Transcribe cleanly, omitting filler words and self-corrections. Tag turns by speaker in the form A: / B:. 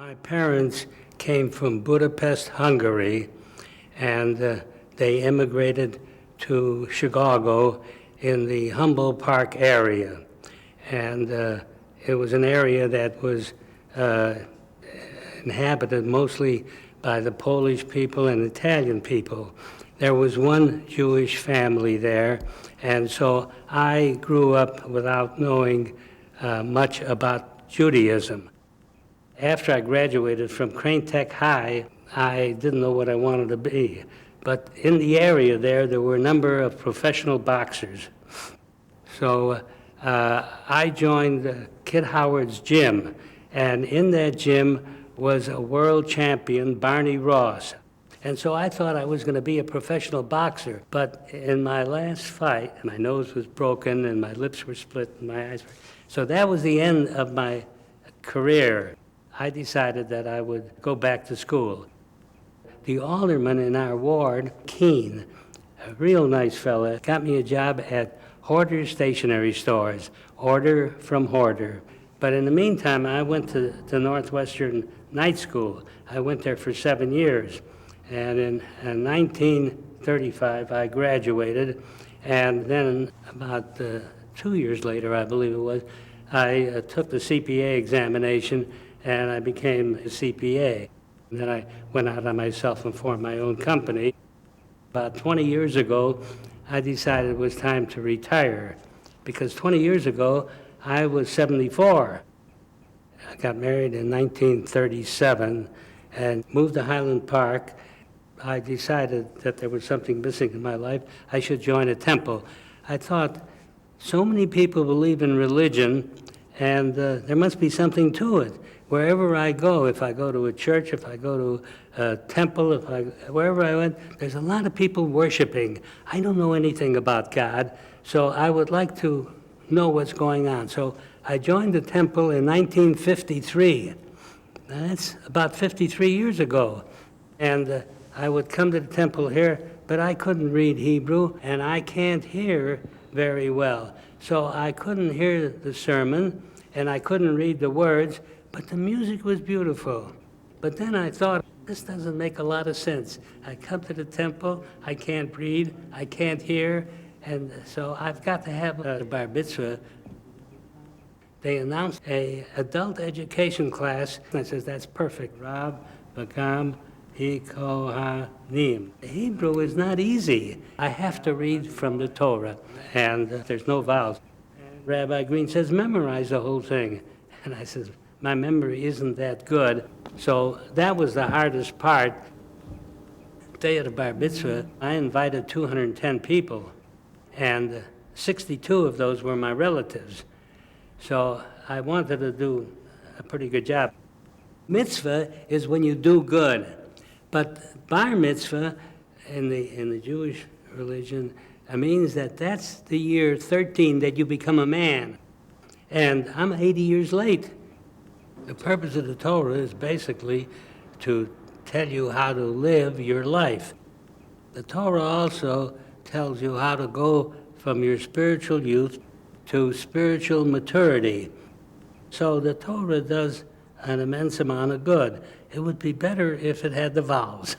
A: My parents came from Budapest, Hungary, and they immigrated to Chicago in the Humboldt Park area. And it was an area that was inhabited mostly by the Polish people and Italian people. There was one Jewish family there, and so I grew up without knowing much about Judaism. After I graduated from Crane Tech High, I didn't know what I wanted to be. But in the area there were a number of professional boxers. So I joined Kid Howard's gym, and in that gym was a world champion, Barney Ross. And so I thought I was going to be a professional boxer. But in my last fight, my nose was broken and my lips were split and my eyes were... So that was the end of my career. I decided that I would go back to school. The alderman in our ward, Keene, a real nice fella, got me a job at Hoarder Stationery Stores, order from Hoarder. But in the meantime, I went to Northwestern Night School. I went there for 7 years. And in 1935, I graduated. And then about 2 years later, I believe it was, I took the CPA examination and I became a CPA. And then I went out on myself and formed my own company. About 20 years ago, I decided it was time to retire, because 20 years ago, I was 74. I got married in 1937 and moved to Highland Park. I decided that there was something missing in my life. I should join a temple. I thought, so many people believe in religion, and there must be something to it. Wherever I go, if I go to a church, if I go to a temple, wherever I went, there's a lot of people worshiping. I don't know anything about God, so I would like to know what's going on. So I joined the temple in 1953. That's about 53 years ago. And I would come to the temple here, but I couldn't read Hebrew, and I can't hear very well. So I couldn't hear the sermon, and I couldn't read the words, but the music was beautiful. But then I thought, this doesn't make a lot of sense. I come to the temple, I can't read, I can't hear, and so I've got to have a Bar Mitzvah. They announced an adult education class, and I says, that's perfect. Rab, Bakam, Kohanim. Hebrew is not easy. I have to read from the Torah, and there's no vowels. Rabbi Green says, memorize the whole thing. And I says, my memory isn't that good. So that was the hardest part. The day of the Bar Mitzvah, I invited 210 people, and 62 of those were my relatives. So I wanted to do a pretty good job. Mitzvah is when you do good. But Bar Mitzvah in the Jewish religion means that that's the year 13 that you become a man. And I'm 80 years late. The purpose of the Torah is basically to tell you how to live your life. The Torah also tells you how to go from your spiritual youth to spiritual maturity. So the Torah does an immense amount of good. It would be better if it had the vowels.